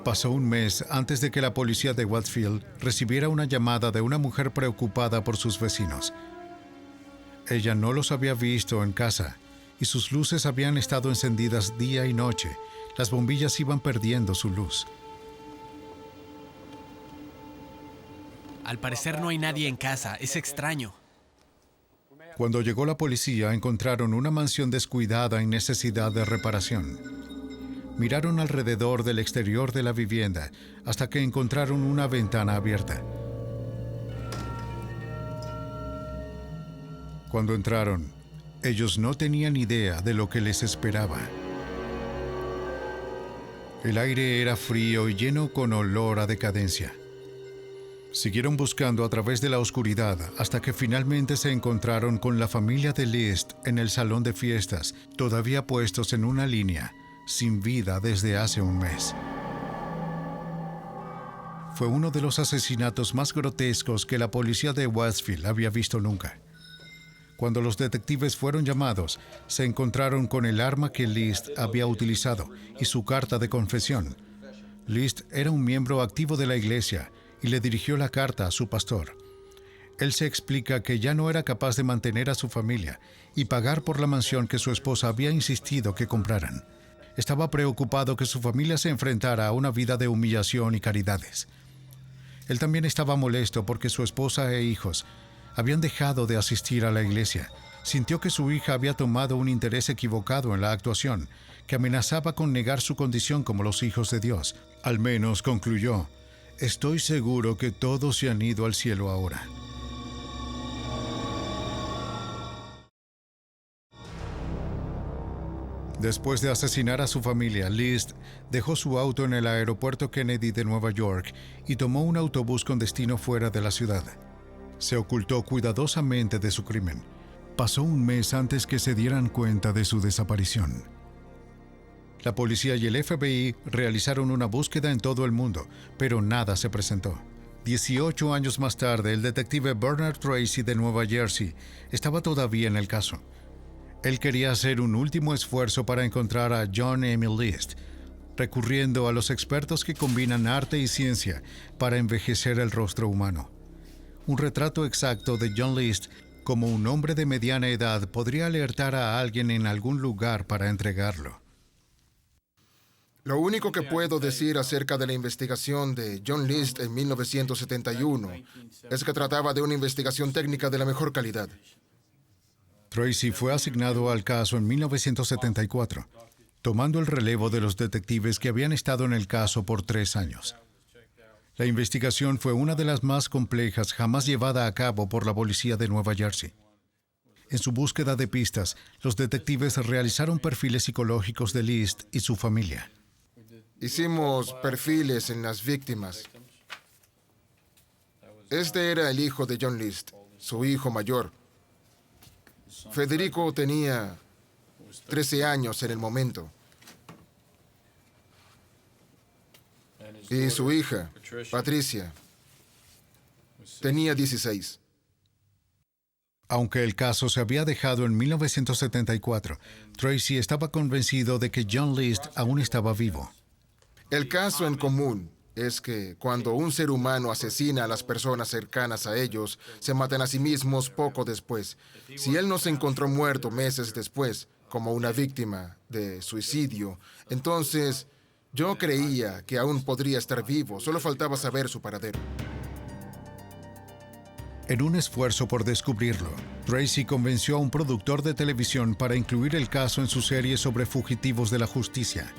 [SPEAKER 1] Pasó un mes antes de que la policía de Westfield recibiera una llamada de una mujer preocupada por sus vecinos. Ella no los había visto en casa y sus luces habían estado encendidas día y noche. Las bombillas iban perdiendo su luz.
[SPEAKER 8] Al parecer no hay nadie en casa. Es extraño.
[SPEAKER 1] Cuando llegó la policía, encontraron una mansión descuidada en necesidad de reparación. Miraron alrededor del exterior de la vivienda hasta que encontraron una ventana abierta. Cuando entraron, ellos no tenían idea de lo que les esperaba. El aire era frío y lleno con olor a decadencia. Siguieron buscando a través de la oscuridad hasta que finalmente se encontraron con la familia de List en el salón de fiestas, todavía puestos en una línea, sin vida desde hace un mes. Fue uno de los asesinatos más grotescos que la policía de Westfield había visto nunca. Cuando los detectives fueron llamados, se encontraron con el arma que List había utilizado y su carta de confesión. List era un miembro activo de la iglesia y le dirigió la carta a su pastor. Él se explica que ya no era capaz de mantener a su familia y pagar por la mansión que su esposa había insistido que compraran. Estaba preocupado que su familia se enfrentara a una vida de humillación y caridades. Él también estaba molesto porque su esposa e hijos habían dejado de asistir a la iglesia. Sintió que su hija había tomado un interés equivocado en la actuación, que amenazaba con negar su condición como los hijos de Dios. Al menos, concluyó, estoy seguro que todos se han ido al cielo ahora. Después de asesinar a su familia, List dejó su auto en el aeropuerto Kennedy de Nueva York y tomó un autobús con destino fuera de la ciudad. Se ocultó cuidadosamente de su crimen. Pasó un mes antes que se dieran cuenta de su desaparición. La policía y el FBI realizaron una búsqueda en todo el mundo, pero nada se presentó. 18 años más tarde, el detective Bernard Tracy de Nueva Jersey estaba todavía en el caso. Él quería hacer un último esfuerzo para encontrar a John Emil List, recurriendo a los expertos que combinan arte y ciencia para envejecer el rostro humano. Un retrato exacto de John List como un hombre de mediana edad podría alertar a alguien en algún lugar para entregarlo.
[SPEAKER 9] Lo único que puedo decir acerca de la investigación de John List en 1971 es que trataba de una investigación técnica de la mejor calidad.
[SPEAKER 1] Tracy fue asignado al caso en 1974, tomando el relevo de los detectives que habían estado en el caso por 3 años. La investigación fue una de las más complejas jamás llevada a cabo por la policía de Nueva Jersey. En su búsqueda de pistas, los detectives realizaron perfiles psicológicos de List y su familia.
[SPEAKER 9] Hicimos perfiles en las víctimas. Este era el hijo de John List, su hijo mayor. Federico tenía 13 años en el momento. Y su hija, Patricia, tenía 16.
[SPEAKER 1] Aunque el caso se había dejado en 1974, Tracy estaba convencido de que John List aún estaba vivo.
[SPEAKER 9] El caso en común es que cuando un ser humano asesina a las personas cercanas a ellos, se matan a sí mismos poco después. Si él no se encontró muerto meses después, como una víctima de suicidio, entonces yo creía que aún podría estar vivo, solo faltaba saber su paradero.
[SPEAKER 1] En un esfuerzo por descubrirlo, Tracy convenció a un productor de televisión para incluir el caso en su serie sobre fugitivos de la justicia.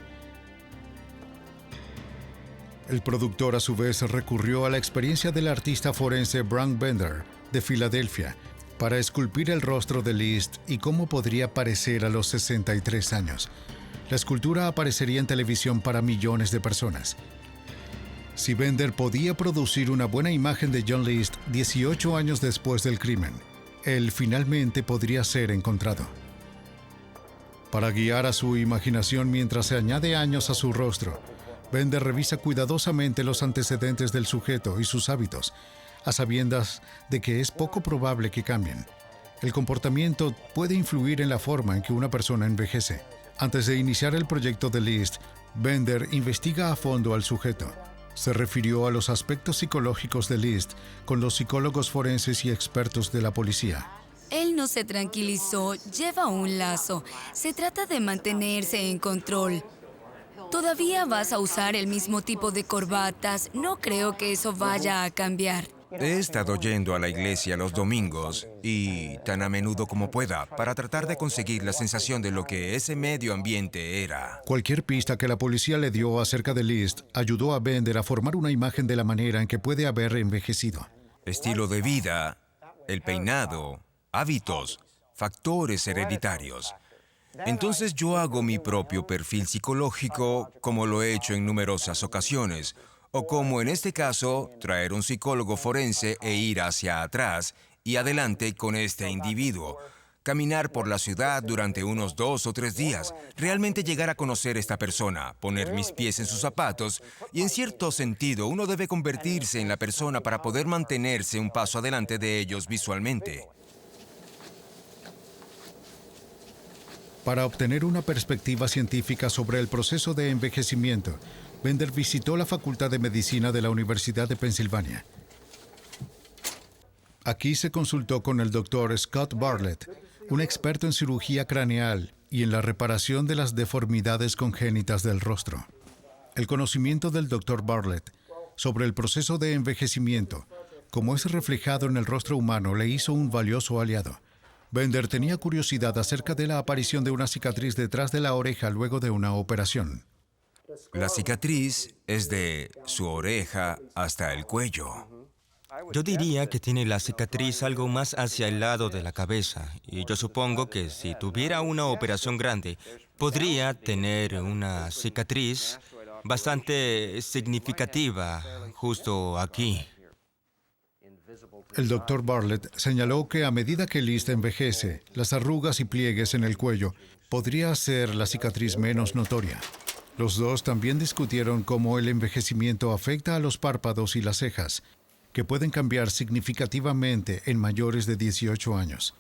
[SPEAKER 1] El productor a su vez recurrió a la experiencia del artista forense Frank Bender, de Filadelfia, para esculpir el rostro de List y cómo podría parecer a los 63 años. La escultura aparecería en televisión para millones de personas. Si Bender podía producir una buena imagen de John List 18 años después del crimen, él finalmente podría ser encontrado. Para guiar a su imaginación mientras se añade años a su rostro, Bender revisa cuidadosamente los antecedentes del sujeto y sus hábitos, a sabiendas de que es poco probable que cambien. El comportamiento puede influir en la forma en que una persona envejece. Antes de iniciar el proyecto de List, Bender investiga a fondo al sujeto. Se refirió a los aspectos psicológicos de List con los psicólogos forenses y expertos de la policía.
[SPEAKER 10] Él no se tranquilizó, lleva un lazo. Se trata de mantenerse en control. Todavía vas a usar el mismo tipo de corbatas. No creo que eso vaya a cambiar.
[SPEAKER 11] He estado yendo a la iglesia los domingos y tan a menudo como pueda para tratar de conseguir la sensación de lo que ese medio ambiente era.
[SPEAKER 1] Cualquier pista que la policía le dio acerca de List ayudó a Bender a formar una imagen de la manera en que puede haber envejecido.
[SPEAKER 11] Estilo de vida, el peinado, hábitos, factores hereditarios. Entonces yo hago mi propio perfil psicológico, como lo he hecho en numerosas ocasiones, o como en este caso, traer un psicólogo forense e ir hacia atrás y adelante con este individuo. Caminar por la ciudad durante unos 2 o 3 días, realmente llegar a conocer a esta persona, poner mis pies en sus zapatos, y en cierto sentido uno debe convertirse en la persona para poder mantenerse un paso adelante de ellos visualmente.
[SPEAKER 1] Para obtener una perspectiva científica sobre el proceso de envejecimiento, Bender visitó la Facultad de Medicina de la Universidad de Pensilvania. Aquí se consultó con el Dr. Scott Bartlett, un experto en cirugía craneal y en la reparación de las deformidades congénitas del rostro. El conocimiento del Dr. Bartlett sobre el proceso de envejecimiento, como es reflejado en el rostro humano, le hizo un valioso aliado. Bender tenía curiosidad acerca de la aparición de una cicatriz detrás de la oreja luego de una operación.
[SPEAKER 11] La cicatriz es de su oreja hasta el cuello.
[SPEAKER 12] Yo diría que tiene la cicatriz algo más hacia el lado de la cabeza, y yo supongo que si tuviera una operación grande, podría tener una cicatriz bastante significativa justo aquí.
[SPEAKER 1] El Dr. Bartlett señaló que a medida que List envejece, las arrugas y pliegues en el cuello podría hacer la cicatriz menos notoria. Los dos también discutieron cómo el envejecimiento afecta a los párpados y las cejas, que pueden cambiar significativamente en mayores de 18 años.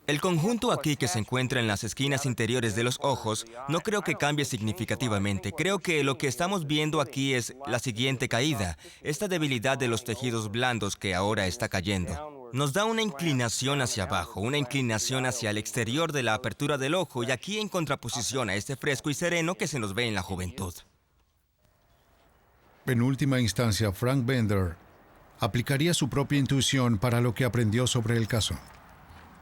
[SPEAKER 12] El conjunto aquí que se encuentra en las esquinas interiores de los ojos no creo que cambie significativamente. Creo que lo que estamos viendo aquí es la siguiente caída, esta debilidad de los tejidos blandos que ahora está cayendo. Nos da una inclinación hacia abajo, una inclinación hacia el exterior de la apertura del ojo y aquí en contraposición a este fresco y sereno que se nos ve en la juventud.
[SPEAKER 1] En última instancia, Frank Bender aplicaría su propia intuición para lo que aprendió sobre el caso.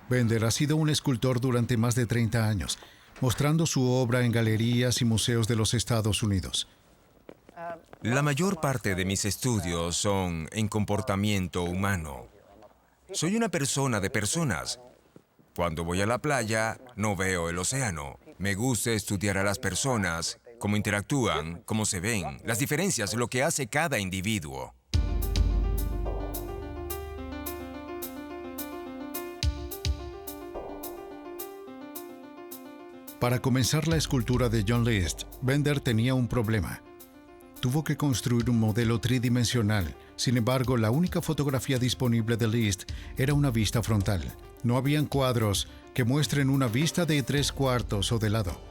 [SPEAKER 1] Bender ha sido un escultor durante más de 30 años, mostrando su obra en galerías y museos de los Estados Unidos.
[SPEAKER 11] La mayor parte de mis estudios son en comportamiento humano. Soy una persona de personas. Cuando voy a la playa, no veo el océano. Me gusta estudiar a las personas, cómo interactúan, cómo se ven, las diferencias, lo que hace cada individuo.
[SPEAKER 1] Para comenzar la escultura de John List, Bender tenía un problema. Tuvo que construir un modelo tridimensional. Sin embargo, la única fotografía disponible de List era una vista frontal. No habían cuadros que muestren una vista de 3/4 o de lado.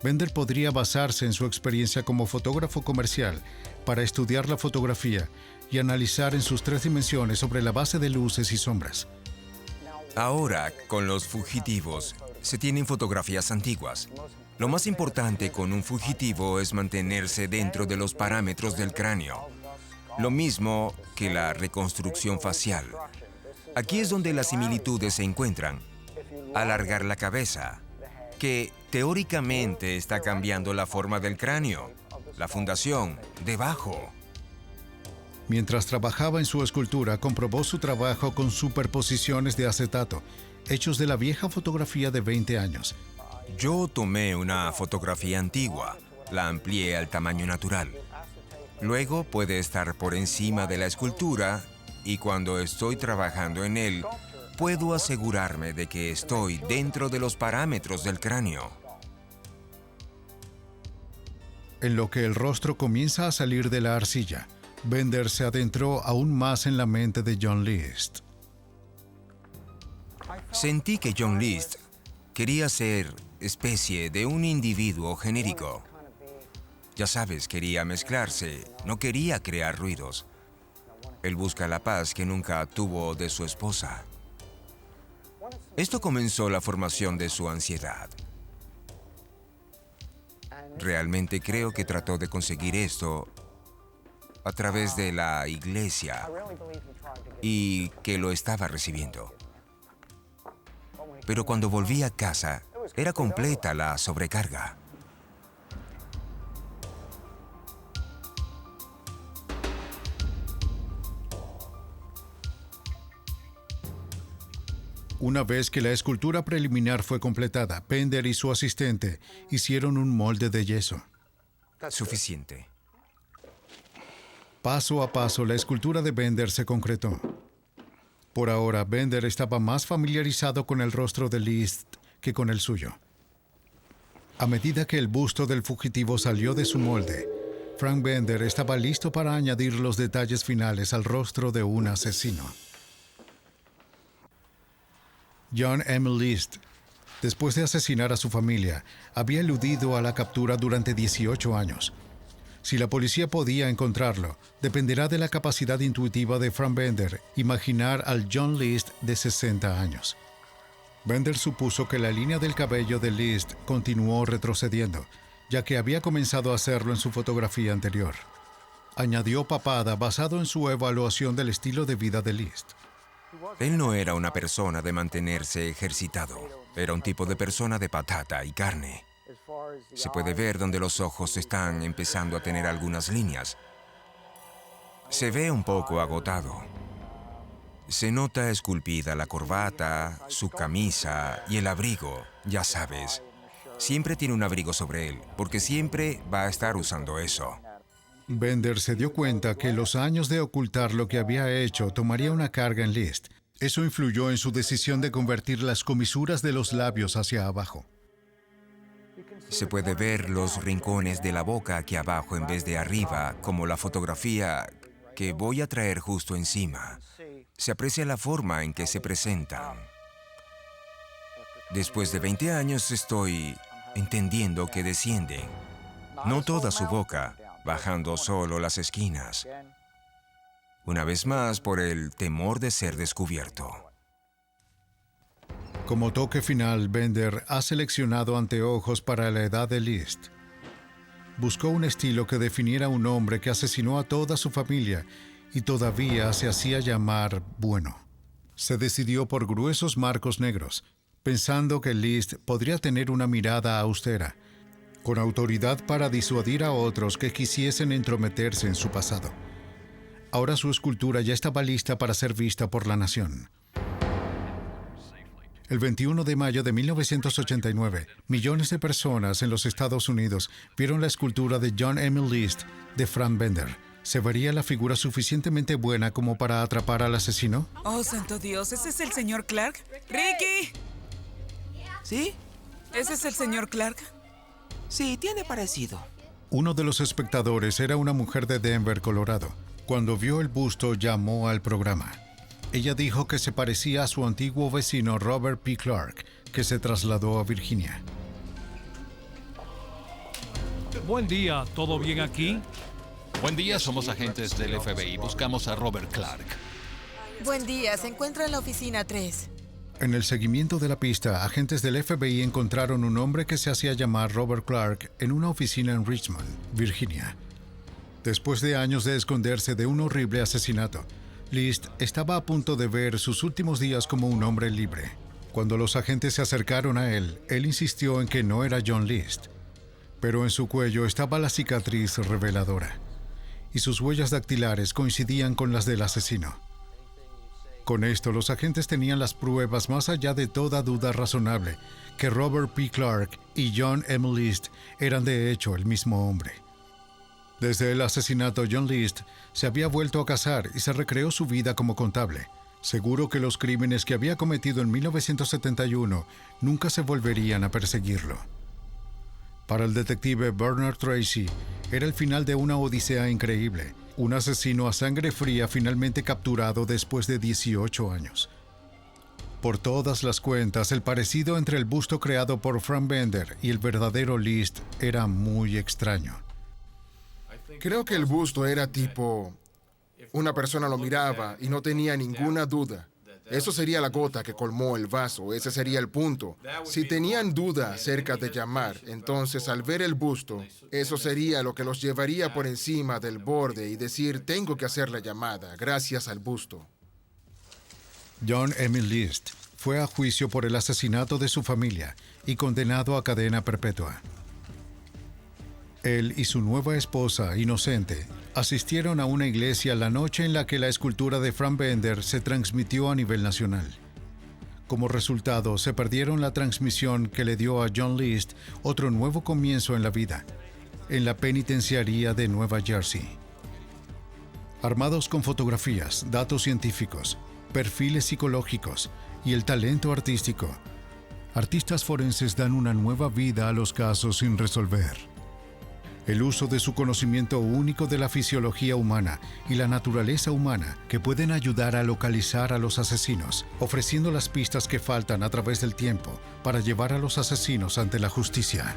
[SPEAKER 1] Bender podría basarse en su experiencia como fotógrafo comercial para estudiar la fotografía y analizar en sus 3 dimensiones sobre la base de luces y sombras.
[SPEAKER 11] Ahora, con los fugitivos, se tienen fotografías antiguas. Lo más importante con un fugitivo es mantenerse dentro de los parámetros del cráneo. Lo mismo que la reconstrucción facial. Aquí es donde las similitudes se encuentran. Alargar la cabeza, que teóricamente está cambiando la forma del cráneo. La fundación, debajo.
[SPEAKER 1] Mientras trabajaba en su escultura, comprobó su trabajo con superposiciones de acetato, hechos de la vieja fotografía de 20 años.
[SPEAKER 11] Yo tomé una fotografía antigua, la amplié al tamaño natural. Luego puede estar por encima de la escultura y cuando estoy trabajando en él, puedo asegurarme de que estoy dentro de los parámetros del cráneo.
[SPEAKER 1] En lo que el rostro comienza a salir de la arcilla, Bender se adentró aún más en la mente de John List.
[SPEAKER 11] Sentí que John List quería ser especie de un individuo genérico. Ya sabes, quería mezclarse, no quería crear ruidos. Él busca la paz que nunca tuvo de su esposa. Esto comenzó la formación de su ansiedad. Realmente creo que trató de conseguir esto a través de la iglesia y que lo estaba recibiendo. Pero cuando volví a casa, era completa la sobrecarga.
[SPEAKER 1] Una vez que la escultura preliminar fue completada, Bender y su asistente hicieron un molde de yeso.
[SPEAKER 11] Suficiente.
[SPEAKER 1] Paso a paso, la escultura de Bender se concretó. Por ahora, Bender estaba más familiarizado con el rostro de List que con el suyo. A medida que el busto del fugitivo salió de su molde, Frank Bender estaba listo para añadir los detalles finales al rostro de un asesino. John M. List, después de asesinar a su familia, había eludido a la captura durante 18 años. Si la policía podía encontrarlo, dependerá de la capacidad intuitiva de Frank Bender imaginar al John List de 60 años. Bender supuso que la línea del cabello de List continuó retrocediendo, ya que había comenzado a hacerlo en su fotografía anterior. Añadió papada basado en su evaluación del estilo de vida de List.
[SPEAKER 11] Él no era una persona de mantenerse ejercitado. Era un tipo de persona de patata y carne. Se puede ver donde los ojos están empezando a tener algunas líneas. Se ve un poco agotado. Se nota esculpida la corbata, su camisa y el abrigo, ya sabes. Siempre tiene un abrigo sobre él, porque siempre va a estar usando eso.
[SPEAKER 1] Bender se dio cuenta que los años de ocultar lo que había hecho tomaría una carga en List. Eso influyó en su decisión de convertir las comisuras de los labios hacia abajo.
[SPEAKER 11] Se puede ver los rincones de la boca aquí abajo en vez de arriba, como la fotografía que voy a traer justo encima. Se aprecia la forma en que se presentan. Después de 20 años estoy entendiendo que descienden. No toda su boca, bajando solo las esquinas. Una vez más por el temor de ser descubierto.
[SPEAKER 1] Como toque final, Bender ha seleccionado anteojos para la edad de List. Buscó un estilo que definiera a un hombre que asesinó a toda su familia y todavía se hacía llamar bueno. Se decidió por gruesos marcos negros, pensando que List podría tener una mirada austera, con autoridad para disuadir a otros que quisiesen entrometerse en su pasado. Ahora su escultura ya estaba lista para ser vista por la nación. El 21 de mayo de 1989, millones de personas en los Estados Unidos vieron la escultura de John M. List de Frank Bender. ¿Se vería la figura suficientemente buena como para atrapar al asesino?
[SPEAKER 13] Oh, santo Dios, ¿ese es el señor Clark? ¡Ricky!
[SPEAKER 12] ¿Sí?
[SPEAKER 13] ¿Ese es el señor Clark?
[SPEAKER 14] Sí, tiene parecido.
[SPEAKER 1] Uno de los espectadores era una mujer de Denver, Colorado. Cuando vio el busto, llamó al programa. Ella dijo que se parecía a su antiguo vecino Robert P. Clark, que se trasladó a Virginia.
[SPEAKER 15] Buen día, ¿todo bien aquí?
[SPEAKER 16] Buen día, somos agentes del FBI. Buscamos a Robert Clark.
[SPEAKER 17] Buen día, se encuentra en la oficina 3.
[SPEAKER 1] En el seguimiento de la pista, agentes del FBI encontraron un hombre que se hacía llamar Robert Clark en una oficina en Richmond, Virginia. Después de años de esconderse de un horrible asesinato, List estaba a punto de ver sus últimos días como un hombre libre. Cuando los agentes se acercaron a él insistió en que no era John List, pero en su cuello estaba la cicatriz reveladora, y sus huellas dactilares coincidían con las del asesino. Con esto, los agentes tenían las pruebas más allá de toda duda razonable que Robert P. Clark y John M. List eran de hecho el mismo hombre. Desde el asesinato, John List se había vuelto a casar y se recreó su vida como contable, seguro que los crímenes que había cometido en 1971 nunca se volverían a perseguirlo. Para el detective Bernard Tracy, era el final de una odisea increíble. Un asesino a sangre fría finalmente capturado después de 18 años. Por todas las cuentas, el parecido entre el busto creado por Frank Bender y el verdadero List era muy extraño.
[SPEAKER 9] Creo que el busto era tipo... Una persona lo miraba y no tenía ninguna duda. Eso sería la gota que colmó el vaso, ese sería el punto. Si tenían duda acerca de llamar, entonces al ver el busto, eso sería lo que los llevaría por encima del borde y decir, tengo que hacer la llamada, gracias al busto.
[SPEAKER 1] John M. List fue a juicio por el asesinato de su familia y condenado a cadena perpetua. Él y su nueva esposa, inocente, asistieron a una iglesia la noche en la que la escultura de Frank Bender se transmitió a nivel nacional. Como resultado, se perdieron la transmisión que le dio a John List otro nuevo comienzo en la vida, en la penitenciaría de Nueva Jersey. Armados con fotografías, datos científicos, perfiles psicológicos y el talento artístico, artistas forenses dan una nueva vida a los casos sin resolver. El uso de su conocimiento único de la fisiología humana y la naturaleza humana que pueden ayudar a localizar a los asesinos, ofreciendo las pistas que faltan a través del tiempo para llevar a los asesinos ante la justicia.